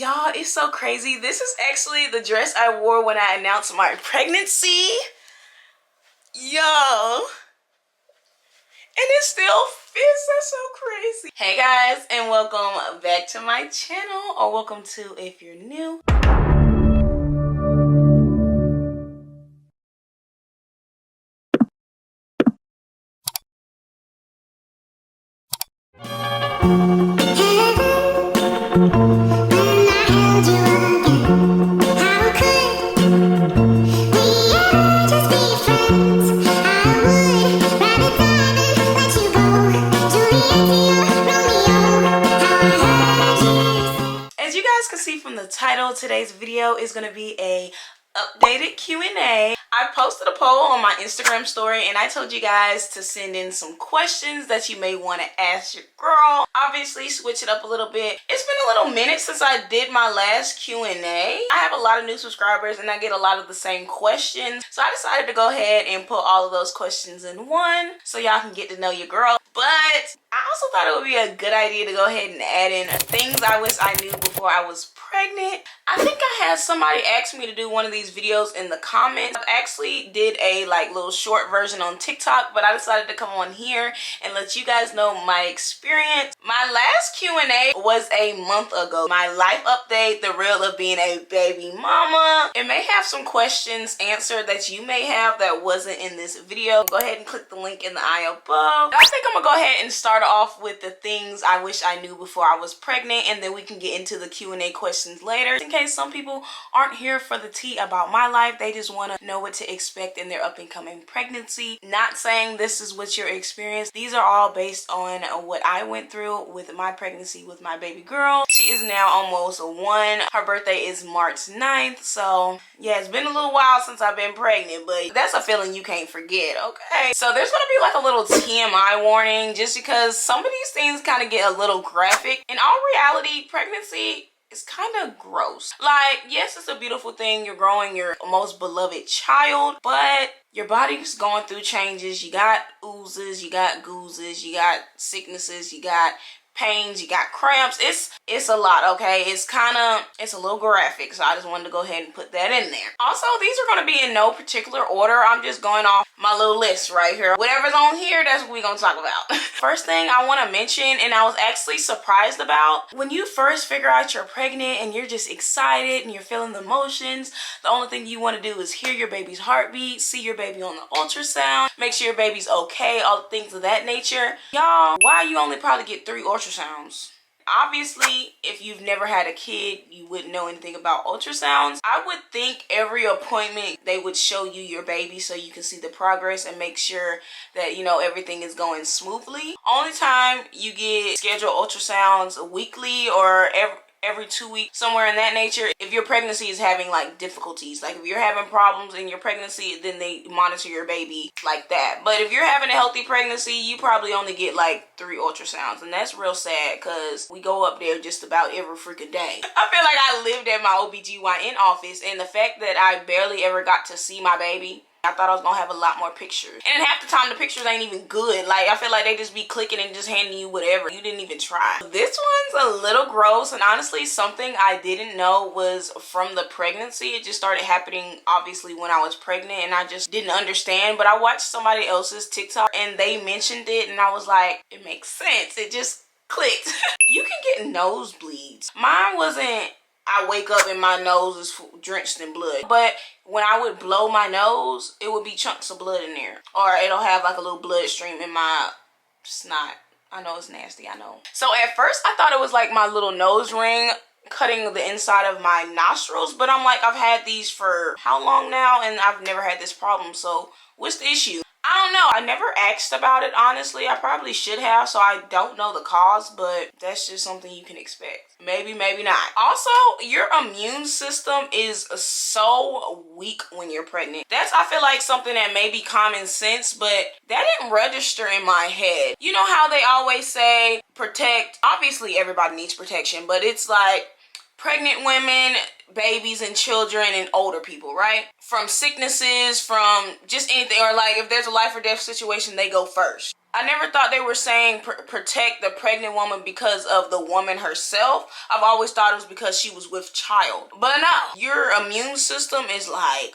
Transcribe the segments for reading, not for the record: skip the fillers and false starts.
Y'all, it's so crazy. This is actually the dress I wore when I announced my pregnancy. Yo. And it still fits. That's so crazy. Hey guys, and welcome back to my channel, or welcome to if you're new. From the title, today's video is going to be a updated Q&A. I posted a poll on my Instagram story and I told you guys to send in some questions that you may want to ask your girl. Obviously switch it up a little bit. It's been a little minute since I did my last Q&A. I have a lot of new subscribers and I get a lot of the same questions, so I decided to go ahead and put all of those questions in one so y'all can get to know your girl. But I also thought it would be a good idea to go ahead and add in things I wish I knew before I was pregnant. I think I had somebody ask me to do one of these videos in the comments. I actually did a little short version on TikTok, but I decided to come on here and let you guys know my experience. My last Q&A was a month ago. My life update, the real of being a baby mama. It may have some questions answered that you may have that wasn't in this video. Go ahead and click the link in the eye above. I think I'm gonna go ahead and start off with the things I wish I knew before I was pregnant, and then we can get into the Q&A questions later, in case some people aren't here for the tea about my life. They just want to know what to expect in their up and coming pregnancy. Not saying this is what your experience. These are all based on what I went through with my pregnancy with my baby girl. She is now almost 1. Her birthday is March 9th. So yeah, it's been a little while since I've been pregnant, but that's a feeling you can't forget, okay? So there's gonna be like a little TMI warning, just because some of these things kind of get a little graphic. In all reality, pregnancy, it's kind of gross. Like, yes, it's a beautiful thing. You're growing your most beloved child, but your body's going through changes. You got oozes, you got goozes, you got sicknesses, you got pains, you got cramps. It's a lot, okay? It's a little graphic, so I just wanted to go ahead and put that in there. Also, these are going to be in no particular order. I'm just going off my little list right here. Whatever's on here, that's what we're going to talk about. First thing I want to mention, and I was actually surprised about, when you first figure out you're pregnant and you're just excited and you're feeling the emotions, the only thing you want to do is hear your baby's heartbeat, see your baby on the ultrasound, make sure your baby's okay, all the things of that nature. Y'all, why you only probably get 3 ultrasounds? Obviously, if you've never had a kid, you wouldn't know anything about ultrasounds. I would think every appointment they would show you your baby so you can see the progress and make sure that, you know, everything is going smoothly. Only time you get scheduled ultrasounds weekly or every 2 weeks, somewhere in that nature, if your pregnancy is having like difficulties. Like if you're having problems in your pregnancy, then they monitor your baby like that. But if you're having a healthy pregnancy, you probably only get like 3 ultrasounds, and that's real sad because we go up there just about every freaking day. I feel like I lived at my OBGYN office, and the fact that I barely ever got to see my baby, I thought I was gonna have a lot more pictures. And half the time the pictures ain't even good. Like, I feel like they just be clicking and just handing you whatever. You didn't even try. This one's a little gross, and honestly something I didn't know was from the pregnancy. It just started happening obviously when I was pregnant, and I just didn't understand. But I watched somebody else's TikTok and they mentioned it, and I was like, it makes sense. It just clicked. You can get nosebleeds. Mine wasn't I wake up and my nose is drenched in blood, but when I would blow my nose, it would be chunks of blood in there, or it'll have like a little blood stream in my snot. I know it's nasty, I know. So at first I thought it was like my little nose ring cutting the inside of my nostrils, but I'm like, I've had these for how long now, and I've never had this problem, so what's the issue? I don't know. I never asked about it, honestly. I probably should have, so I don't know the cause, but that's just something you can expect. Maybe, maybe not. Also, your immune system is so weak when you're pregnant. That's, I feel like, something that may be common sense, but that didn't register in my head. You know how they always say protect? Obviously, everybody needs protection, but it's like, pregnant women, babies and children, and older people, right? From sicknesses, from just anything, or like if there's a life or death situation, they go first. I never thought they were saying protect the pregnant woman because of the woman herself. I've always thought it was because she was with child. But no, your immune system is like...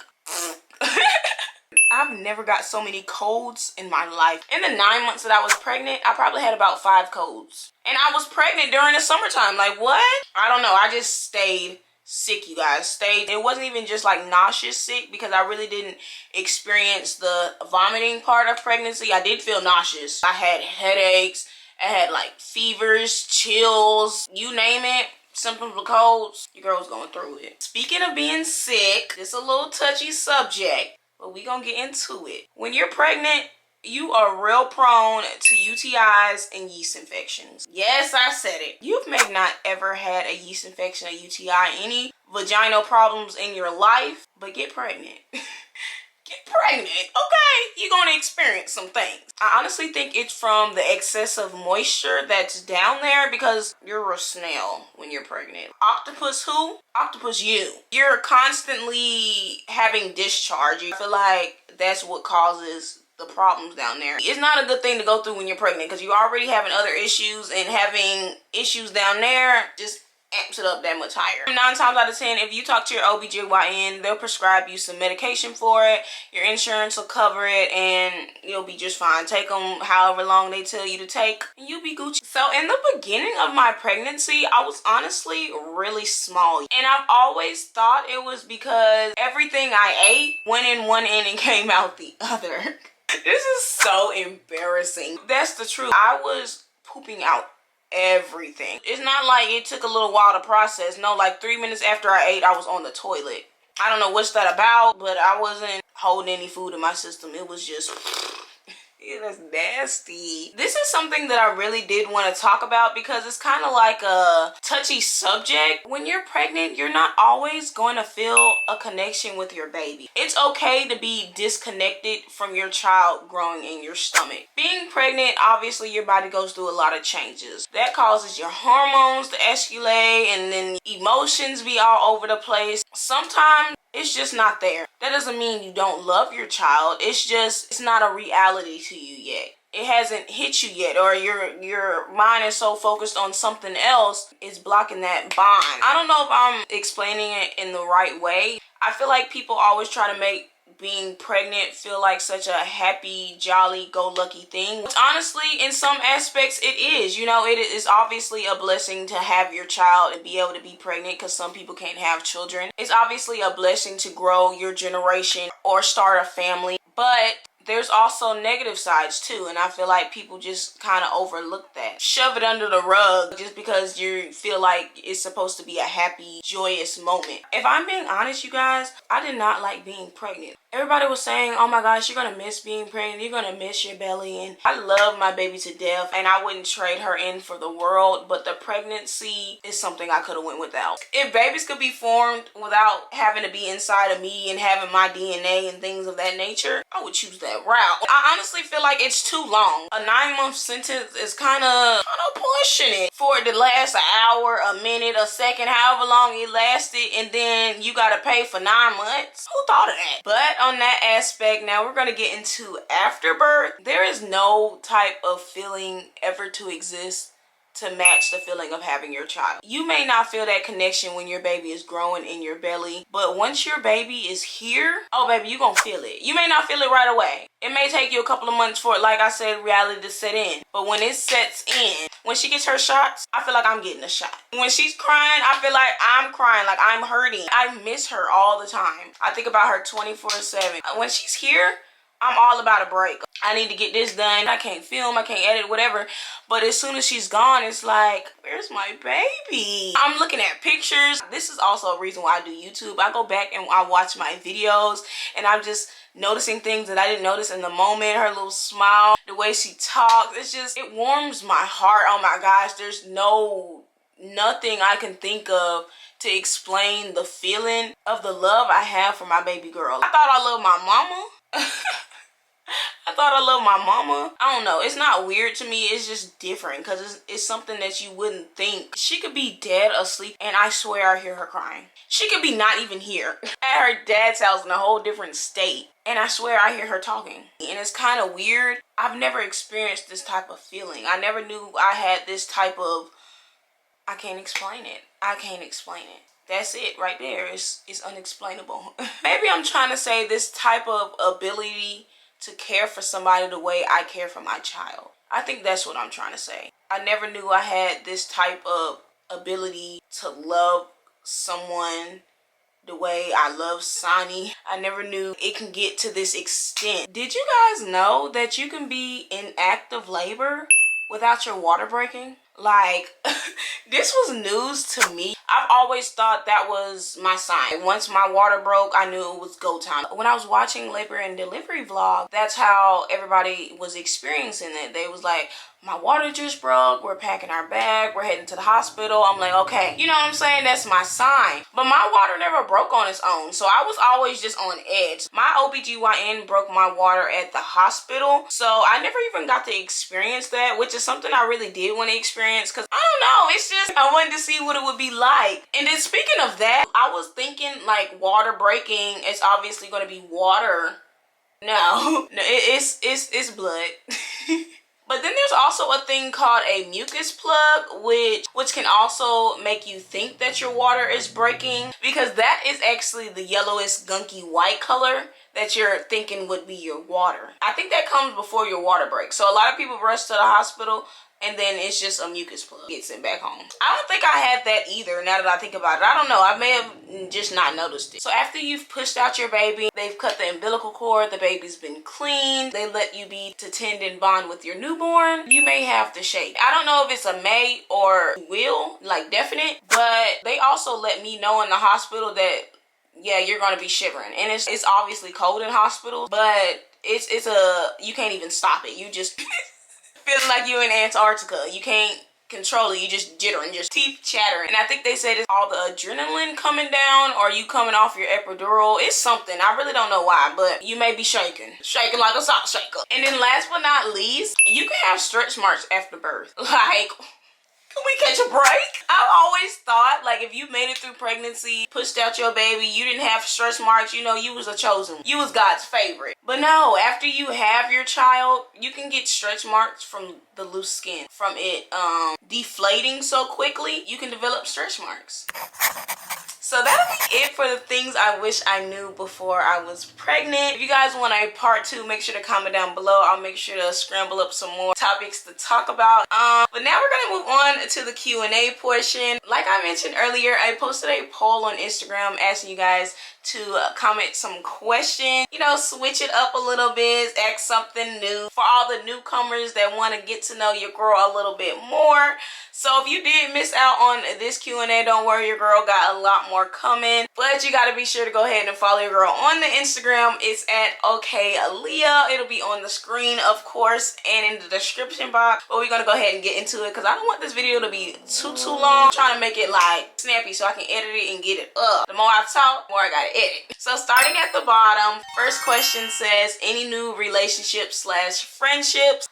I've never got so many colds in my life. In the 9 months that I was pregnant, I probably had about 5 colds. And I was pregnant during the summertime. Like, what? I don't know. I just stayed sick, you guys. It wasn't even just like nauseous sick, because I really didn't experience the vomiting part of pregnancy. I did feel nauseous. I had headaches. I had like fevers, chills, you name it. Symptoms of colds. Your girl was going through it. Speaking of being sick, this is a little touchy subject, but we gonna get into it. When you're pregnant, you are real prone to UTIs and yeast infections. Yes, I said it. You may not ever had a yeast infection, a UTI, any vaginal problems in your life, but get pregnant. Get pregnant, okay? You're gonna experience some things. I honestly think it's from the excessive moisture that's down there, because you're a snail when you're pregnant. Octopus who? Octopus you. You're constantly having discharge. I feel like that's what causes the problems down there. It's not a good thing to go through when you're pregnant, because you're already having other issues, and having issues down there just amps it up that much higher. 9 times out of 10, if you talk to your OBGYN, they'll prescribe you some medication for it. Your insurance will cover it, and you'll be just fine. Take them however long they tell you to take, and you'll be Gucci. So in the beginning of my pregnancy, I was honestly really small, and I've always thought it was because everything I ate went in one end and came out the other. This is so embarrassing. That's the truth. I was pooping out everything. It's not like it took a little while to process. No, like 3 minutes after I ate, I was on the toilet. I don't know what's that about, but I wasn't holding any food in my system. It was just... yeah, that's nasty. This is something that I really did want to talk about, because it's kind of like a touchy subject. When you're pregnant, you're not always going to feel a connection with your baby. It's okay to be disconnected from your child growing in your stomach. Being pregnant, obviously your body goes through a lot of changes. That causes your hormones to escalate, and then emotions be all over the place. Sometimes it's just not there. That doesn't mean you don't love your child. It's just, it's not a reality to you yet. It hasn't hit you yet, or your mind is so focused on something else, it's blocking that bond. I don't know if I'm explaining it in the right way. I feel like people always try to make being pregnant feel like such a happy, jolly, go lucky thing, which honestly in some aspects it is. You know, it is obviously a blessing to have your child and be able to be pregnant, because some people can't have children. It's obviously a blessing to grow your generation or start a family, but there's also negative sides too, and I feel like people just kind of overlook that. Shove it under the rug just because you feel like it's supposed to be a happy, joyous moment. If I'm being honest, you guys, I did not like being pregnant. Everybody was saying, oh my gosh, you're gonna miss being pregnant, you're gonna miss your belly, and I love my baby to death, and I wouldn't trade her in for the world, but the pregnancy is something I could have went without. If babies could be formed without having to be inside of me and having my DNA and things of that nature, I would choose that route. I honestly feel like it's too long. A 9-month sentence is kind of pushing it for it to last an hour, a minute, a second, however long it lasted, and then you gotta pay for 9 months. Who thought of that? But on that aspect, now we're gonna get into afterbirth. There is no type of feeling ever to exist to match the feeling of having your child. You may not feel that connection when your baby is growing in your belly, but once your baby is here, oh baby, you're gonna feel it. You may not feel it right away. It may take you a couple of months for it, like I said, reality to set in. But when it sets in, when she gets her shots, I feel like I'm getting a shot. When she's crying, I feel like I'm crying, like I'm hurting. I miss her all the time. I think about her 24/7. When she's here, I'm all about a break. I need to get this done. I can't film, I can't edit, whatever. But as soon as she's gone, it's like, where's my baby? I'm looking at pictures. This is also a reason why I do YouTube. I go back and I watch my videos, and I'm just noticing things that I didn't notice in the moment. Her little smile, the way she talks, it's just, it warms my heart. Oh my gosh, there's nothing I can think of to explain the feeling of the love I have for my baby girl. I thought I loved my mama. I thought I loved my mama. I don't know. It's not weird to me. It's just different because it's something that you wouldn't think. She could be dead asleep and I swear I hear her crying. She could be not even here at her dad's house in a whole different state. And I swear I hear her talking. And it's kind of weird. I've never experienced this type of feeling. I never knew I had this type of... I can't explain it. I can't explain it. That's it right there. It's unexplainable. Maybe I'm trying to say this type of ability to care for somebody the way I care for my child. I think that's what I'm trying to say. I never knew I had this type of ability to love someone the way I love Sonnie. I never knew it can get to this extent. Did you guys know that you can be in active labor without your water breaking? Like, this was news to me. I've always thought that was my sign. Once my water broke, I knew it was go time. When I was watching labor and delivery vlog, that's how everybody was experiencing it. They was like, my water just broke, we're packing our bag, we're heading to the hospital. I'm like, okay, you know what I'm saying? That's my sign. But my water never broke on its own, so I was always just on edge. My OBGYN broke my water at the hospital, so I never even got to experience that, which is something I really did want to experience, because I don't know, it's just, I wanted to see what it would be like. And then speaking of that, I was thinking like water breaking is obviously going to be water. No, it's blood. But then there's also a thing called a mucus plug, which can also make you think that your water is breaking, because that is actually the yellowish gunky white color that you're thinking would be your water. I think that comes before your water breaks. So a lot of people rush to the hospital and then it's just a mucus plug. Get sent back home. I don't think I had that either, now that I think about it. I don't know. I may have just not noticed it. So after you've pushed out your baby, they've cut the umbilical cord, the baby's been cleaned, they let you be to tend and bond with your newborn, you may have to shake. I don't know if it's a may or will, like definite, but they also let me know in the hospital that, yeah, you're gonna be shivering. And it's obviously cold in hospitals, but you can't even stop it. You just... feeling like you're in Antarctica. You can't control it. You just jittering, just teeth chattering. And I think they said it's all the adrenaline coming down, or you coming off your epidural. It's something. I really don't know why, but you may be shaking like a salt shaker. And then last but not least, you can have stretch marks after birth. Like, can we catch a break? I've always thought, like, if you made it through pregnancy, pushed out your baby, you didn't have stretch marks, you know, you was a chosen. You was God's favorite. But no, after you have your child, you can get stretch marks from the loose skin. From it deflating so quickly, you can develop stretch marks. So that'll be it for the things I wish I knew before I was pregnant. If you guys want a part 2, make sure to comment down below. I'll make sure to scramble up some more topics to talk about. But now we're gonna move on to the Q&A portion. Like I mentioned earlier, I posted a poll on Instagram asking you guys to comment some questions, you know, switch it up a little bit, ask something new for all the newcomers that want to get to know your girl a little bit more. So if you did miss out on this Q&A, don't worry, your girl got a lot more coming. But you got to be sure to go ahead and follow your girl on the Instagram. It's at Okayliiyah. It'll be on the screen, of course, and in the description box. But we're going to go ahead and get into it because I don't want this video to be too long. I'm trying to make it like snappy so I can edit it and get it up. The more I talk, the more I got to edit. So starting at the bottom, first question says, any new relationships / friendships?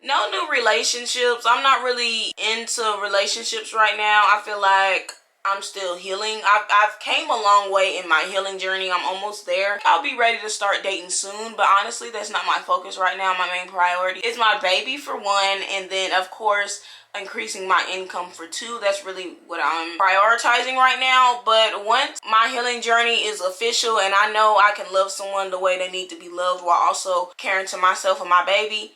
No new relationships. I'm not really into relationships right now. I feel like I'm still healing. I've came a long way in my healing journey. I'm almost there. I'll be ready to start dating soon, but honestly, that's not my focus right now. My main priority is my baby for one, and then of course increasing my income for 2. That's really what I'm prioritizing right now. But once my healing journey is official and I know I can love someone the way they need to be loved while also caring to myself and my baby,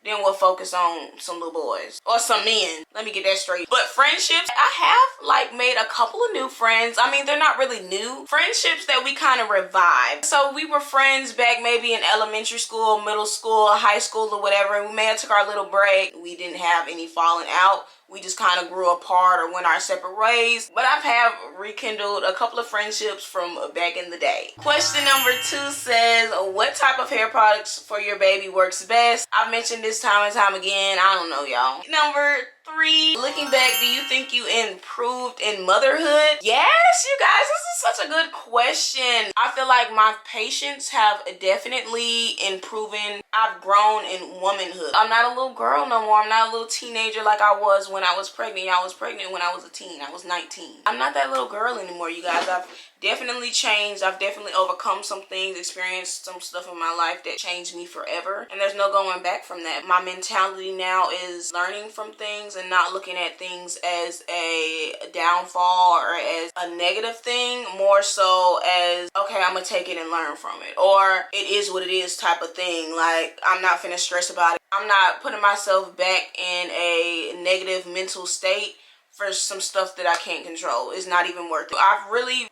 then we'll focus on some little boys or some men. Let me get that straight. But friendships, I have like made a couple of new friends. I mean, they're not really new. Friendships that we kind of revived. So we were friends back maybe in elementary school, middle school, high school or whatever. And we may have took our little break. We didn't have any falling out. We just kind of grew apart or went our separate ways. But I've have rekindled a couple of friendships from back in the day. Question number 2 says, what type of hair products for your baby works best? I've mentioned this time and time again. I don't know, y'all. Number 3, looking back, do you think you improved in motherhood? Yes, you guys, this is such a good question. I feel like my patience have definitely improved. I've grown in womanhood. I'm not a little girl no more. I'm not a little teenager like I was when I was pregnant. I was pregnant when I was a teen. I was 19. I'm not that little girl anymore, you guys. I've definitely changed. I've definitely overcome some things, experienced some stuff in my life that changed me forever, and there's no going back from that. My mentality now is learning from things and not looking at things as a downfall or as a negative thing, more so as, okay, I'm gonna take it and learn from it, or it is what it is type of thing. Like, I'm not finna stress about it. I'm not putting myself back in a negative mental state for some stuff that I can't control. It's not even worth it. I've really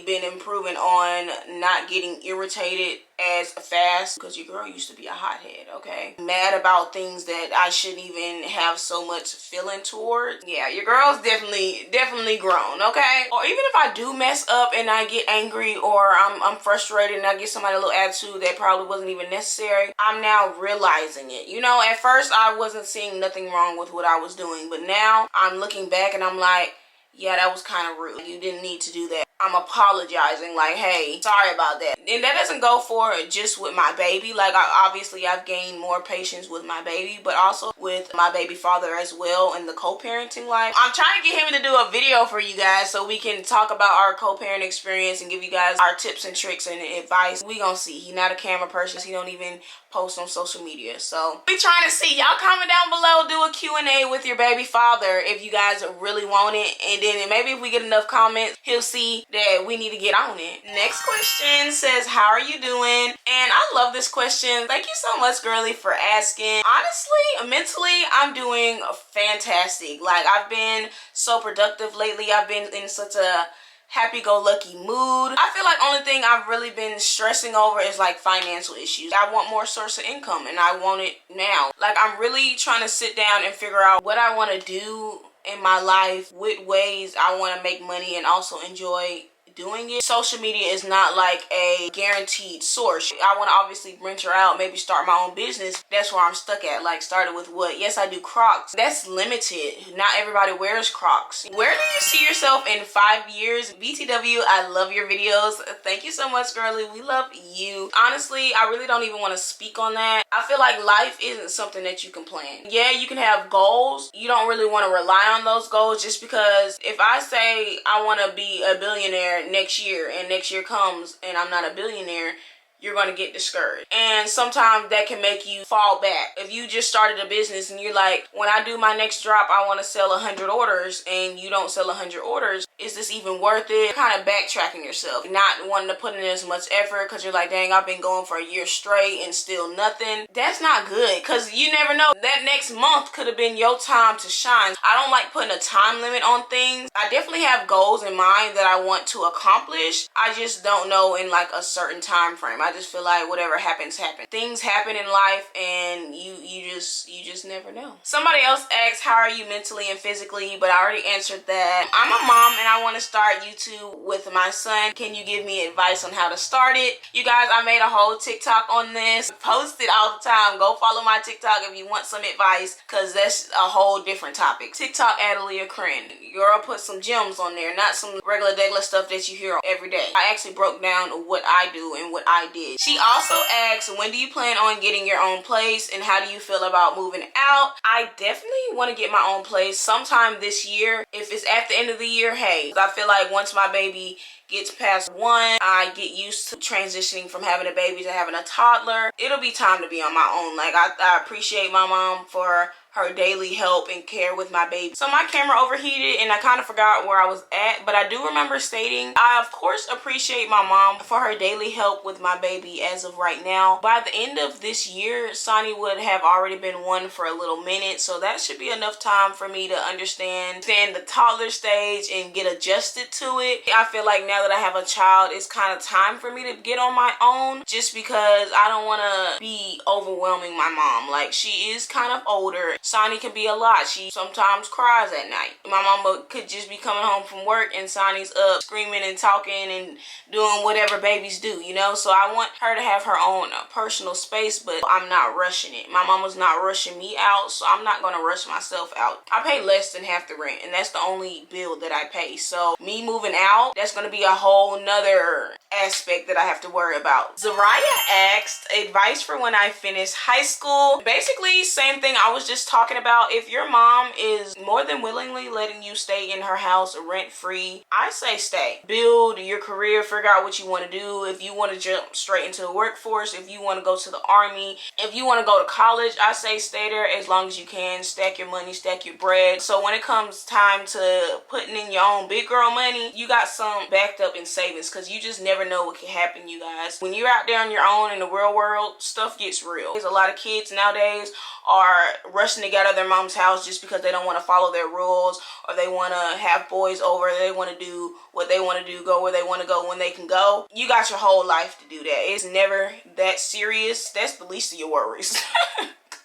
been improving on not getting irritated as fast, because your girl used to be a hothead, okay? Mad about things that I shouldn't even have so much feeling towards. Yeah, your girl's definitely grown, okay? Or even if I do mess up and I get angry, or I'm frustrated and I give somebody a little attitude that probably wasn't even necessary, I'm now realizing it. You know, at first I wasn't seeing nothing wrong with what I was doing, but now I'm looking back and I'm like, yeah, that was kind of rude. You didn't need to do that. I'm apologizing, like, hey, sorry about that. And that doesn't go for just with my baby. Like, obviously I've gained more patience with my baby, but also with my baby father as well in the co-parenting life. I'm trying to get him to do a video for you guys so we can talk about our co-parent experience and give you guys our tips and tricks and advice. We gonna see. He's not a camera person. He don't even post on social media. So we trying to see. Y'all comment down below, do a Q&A with your baby father if you guys really want it, and then maybe if we get enough comments, he'll see that we need to get on it. Next question says, how are you doing? And I love this question. Thank you so much, girly, for asking. Honestly, mentally, I'm doing fantastic. Like, I've been so productive lately. I've been in such a happy-go-lucky mood. I feel like only thing I've really been stressing over is like financial issues. I want more source of income and I want it now. Like, I'm really trying to sit down and figure out what I want to do in my life, what ways I want to make money and also enjoy doing it. Social media is not like a guaranteed source. I want to obviously venture out, maybe start my own business. That's where I'm stuck at. Like, started with what? Yes, I do Crocs. That's limited. Not everybody wears Crocs. Where do you see yourself in 5 years? BTW, I love your videos. Thank you so much, girly. We love you. Honestly, I really don't even want to speak on that. I feel like life isn't something that you can plan. Yeah, you can have goals. You don't really want to rely on those goals, just because if I say I want to be a billionaire next year and next year comes and I'm not a billionaire, you're going to get discouraged. And sometimes that can make you fall back. If you just started a business and you're like, when I do my next drop, I want to sell 100 orders, and you don't sell 100 orders, is this even worth it? Kind of backtracking yourself, not wanting to put in as much effort because you're like, dang, I've been going for a year straight and still nothing. That's not good, because you never know. That next month could have been your time to shine. I don't like putting a time limit on things. I definitely have goals in mind that I want to accomplish. I just don't know in like a certain time frame. I just feel like whatever happens, happens. Things happen in life and you just never know. Somebody else asked, how are you mentally and physically? But I already answered that. I'm a mom and I want to start YouTube with my son. Can you give me advice on how to start it? You guys, I made a whole TikTok on this. Post it all the time. Go follow my TikTok if you want some advice, because that's a whole different topic. TikTok at Aaliyah Crenshaw. Girl, put some gems on there, not some regular stuff that you hear every day. I actually broke down what I do and what I did. She also asked, when do you plan on getting your own place and how do you feel about moving out? I definitely want to get my own place sometime this year. If it's at the end of the year, hey. I feel like once my baby gets past 1, I get used to transitioning from having a baby to having a toddler. It'll be time to be on my own. Like, I appreciate my mom for her daily help and care with my baby. So my camera overheated and I kind of forgot where I was at, but I do remember stating I of course appreciate my mom for her daily help with my baby as of right now. By the end of this year, Sonnie would have already been 1 for a little minute, so that should be enough time for me to understand the toddler stage and get adjusted to it. I feel like now that I have a child, it's kind of time for me to get on my own, just because I don't want to be overwhelming my mom. Like, she is kind of older Sonnie can be a lot. She sometimes cries at night. My mama could just be coming home from work and Sonnie's up screaming and talking and doing whatever babies do, you know? So I want her to have her own personal space, but I'm not rushing it. My mama's not rushing me out, so I'm not gonna rush myself out. I pay less than half the rent, and that's the only bill that I pay. So me moving out, that's gonna be a whole nother aspect that I have to worry about. Zariah asked advice for when I finish high school. Basically, same thing I was just talking about. If your mom is more than willingly letting you stay in her house rent free, I say stay. Build your career, figure out what you want to do. If you want to jump straight into the workforce, if you want to go to the army, if you want to go to college, I say stay there as long as you can. Stack your money, stack your bread. So when it comes time to putting in your own big girl money, you got some backed up in savings, because you just never know what can happen, you guys. When you're out there on your own in the real world, stuff gets real. There's a lot of kids nowadays are rushing to get out of their mom's house just because they don't want to follow their rules, or they want to have boys over, they want to do what they want to do, go where they want to go when they can go. You got your whole life to do that. It's never that serious. That's the least of your worries.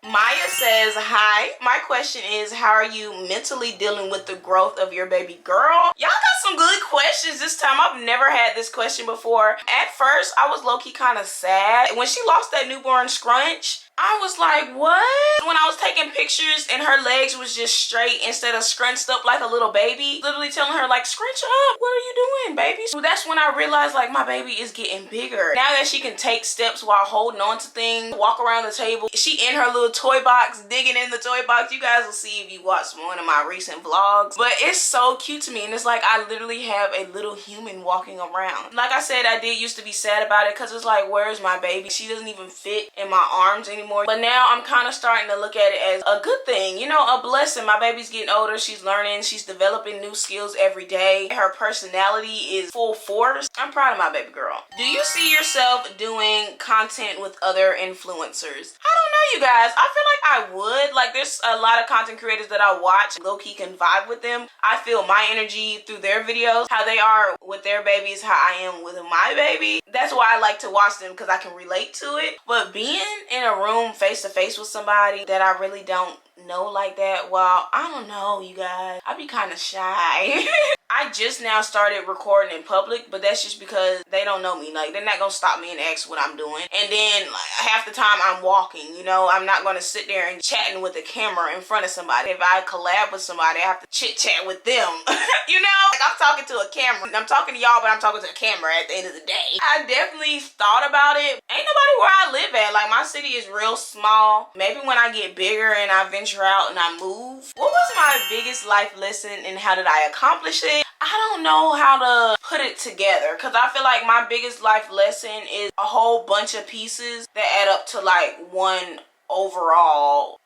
Maya says, hi, my question is, how are you mentally dealing with the growth of your baby girl? Y'all got some good questions this time. I've never had this question before. At first, I was low-key kind of sad. When she lost that newborn scrunch, I was like, what? When I was taking pictures and her legs was just straight instead of scrunched up like a little baby, literally telling her like, scrunch up, what are you doing, baby? So that's when I realized like my baby is getting bigger. Now that she can take steps while holding on to things, walk around the table, she in her little toy box, digging in the toy box. You guys will see if you watch one of my recent vlogs. But it's so cute to me, and it's like I literally have a little human walking around. Like I said, I did used to be sad about it because it's like, where's my baby? She doesn't even fit in my arms anymore. But now I'm kind of starting to look at it as a good thing, you know, a blessing. My baby's getting older, she's learning, she's developing new skills every day. Her personality is full force. I'm proud of my baby girl. Do you see yourself doing content with other influencers? I don't know, you guys. I feel like I would. Like, there's a lot of content creators that I watch, low-key can vibe with them. I feel my energy through their videos, how they are with their babies, how I am with my baby. That's why I like to watch them, because I can relate to it. But being in a room face to face with somebody that I really don't know like that, well, I don't know, you guys. I be kind of shy. I just now started recording in public, but that's just because they don't know me. Like, they're not gonna stop me and ask what I'm doing. And then like, half the time I'm walking, you know, I'm not gonna sit there and chatting with a camera in front of somebody. If I collab with somebody, I have to chit chat with them. You know, like I'm talking to a camera. I'm talking to y'all, but I'm talking to a camera at the end of the day. I definitely thought about it. Ain't nobody where I live at. Like, my city is real small. Maybe when I get bigger and I venture out and I move. What was my biggest life lesson and how did I accomplish it? I don't know how to put it together, because I feel like my biggest life lesson is a whole bunch of pieces that add up to like one overall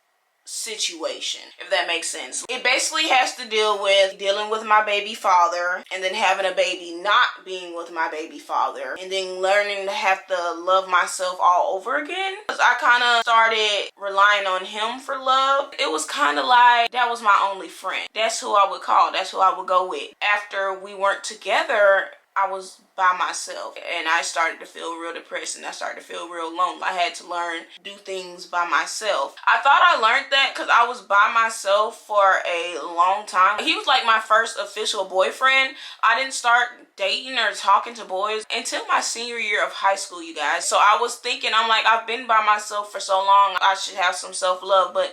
situation, if that makes sense. It basically has to deal with dealing with my baby father, and then having a baby not being with my baby father, and then learning to have to love myself all over again. Because I kind of started relying on him for love. It was kind of like that was my only friend. That's who I would call. That's who I would go with. After we weren't together, I was by myself, and I started to feel real depressed, and I started to feel real lonely. I had to learn to do things by myself. I thought I learned that because I was by myself for a long time. He was like my first official boyfriend. I didn't start dating or talking to boys until my senior year of high school, you guys. So I was thinking, I'm like, I've been by myself for so long, I should have some self-love, but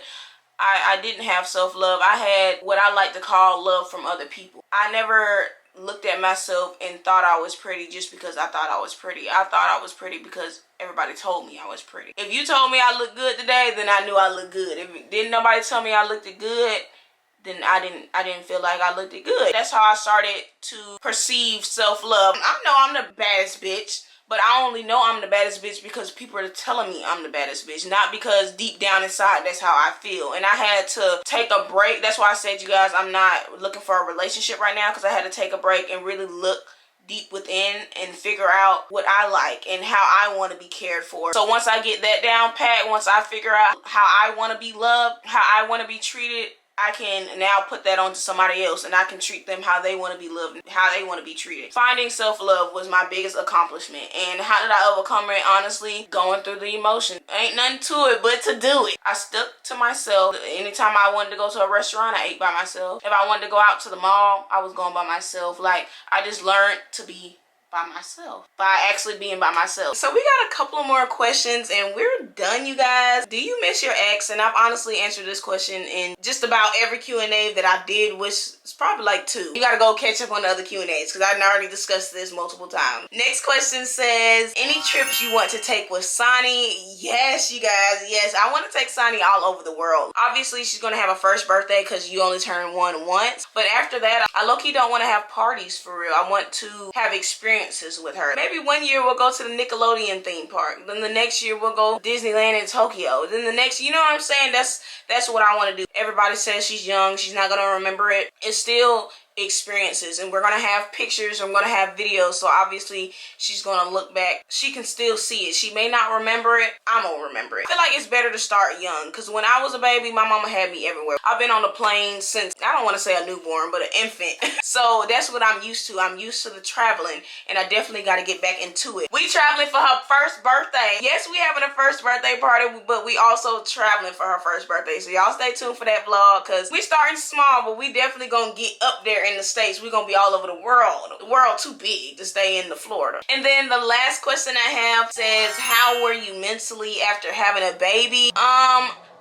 I didn't have self-love. I had what I like to call love from other people. I never looked at myself and thought I was pretty just because I thought I was pretty. I thought I was pretty because everybody told me I was pretty. If you told me I looked good today, then I knew I looked good. If didn't nobody tell me I looked good, then I didn't feel like I looked good. That's how I started to perceive self-love. I know I'm the baddest bitch, but I only know I'm the baddest bitch because people are telling me I'm the baddest bitch, not because deep down inside that's how I feel. And I had to take a break. That's why I said, you guys, I'm not looking for a relationship right now, because I had to take a break and really look deep within and figure out what I like and how I want to be cared for. So once I get that down pat, once I figure out how I want to be loved, how I want to be treated, I can now put that onto somebody else, and I can treat them how they want to be loved, how they want to be treated. Finding self-love was my biggest accomplishment. And how did I overcome it? Honestly, going through the emotion. Ain't nothing to it but to do it. I stuck to myself. Anytime I wanted to go to a restaurant, I ate by myself. If I wanted to go out to the mall, I was going by myself. Like, I just learned to be by myself, by actually being by myself. So we got a couple of more questions and we're done, you guys. Do you miss your ex? And I've honestly answered this question in just about every Q&A that I did, which is probably like 2. You gotta go catch up on the other Q&As because I've already discussed this multiple times. Next question says, any trips you want to take with Sonnie? Yes, you guys, yes. I want to take Sonnie all over the world. Obviously, she's gonna have a first birthday because you only turn 1 once. But after that, I low-key don't want to have parties for real. I want to have experiences with her. Maybe one year we'll go to the Nickelodeon theme park. Then the next year we'll go Disneyland in Tokyo. Then the next, you know what I'm saying? That's what I want to do. Everybody says she's young, she's not gonna remember it. It's still experiences, and we're gonna have pictures, and we're gonna have videos, so obviously she's gonna look back. She can still see it. She may not remember it. I'm gonna remember it. I feel like it's better to start young, because when I was a baby, my mama had me everywhere. I've been on the plane since, I don't want to say a newborn, but an infant. So that's what I'm used to. I'm used to the traveling, and I definitely got to get back into it. We traveling for her first birthday. Yes, we having a first birthday party, but we also traveling for her first birthday. So y'all stay tuned for that vlog, because we starting small, but we definitely gonna get up there in the States. We're gonna be all over the world. The world too big to stay in the Florida. And then the last question I have says, how were you mentally after having a baby?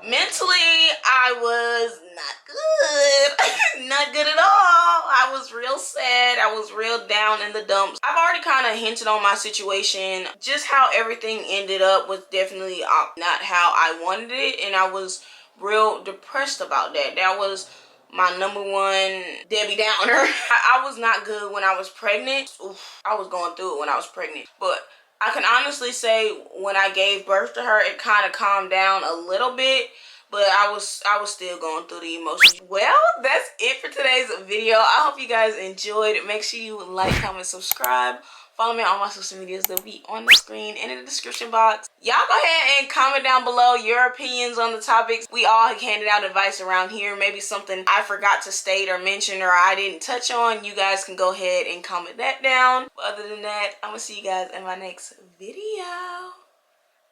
Mentally, I was not good. Not good at all. I was real sad. I was real down in the dumps. I've already kind of hinted on my situation. Just how everything ended up was definitely not how I wanted it, and I was real depressed about that. That was my #1 Debbie Downer. I was not good when I was pregnant. Oof, I was going through it when I was pregnant. But I can honestly say when I gave birth to her, it kind of calmed down a little bit. But I was still going through the emotions. Well, that's it for today's video. I hope you guys enjoyed. Make sure you like, comment, subscribe. Follow me on all my social medias. They'll be on the screen and in the description box. Y'all go ahead and comment down below your opinions on the topics. We all handed out advice around here. Maybe something I forgot to state or mention or I didn't touch on. You guys can go ahead and comment that down. But other than that, I'm going to see you guys in my next video.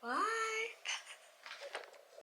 Bye.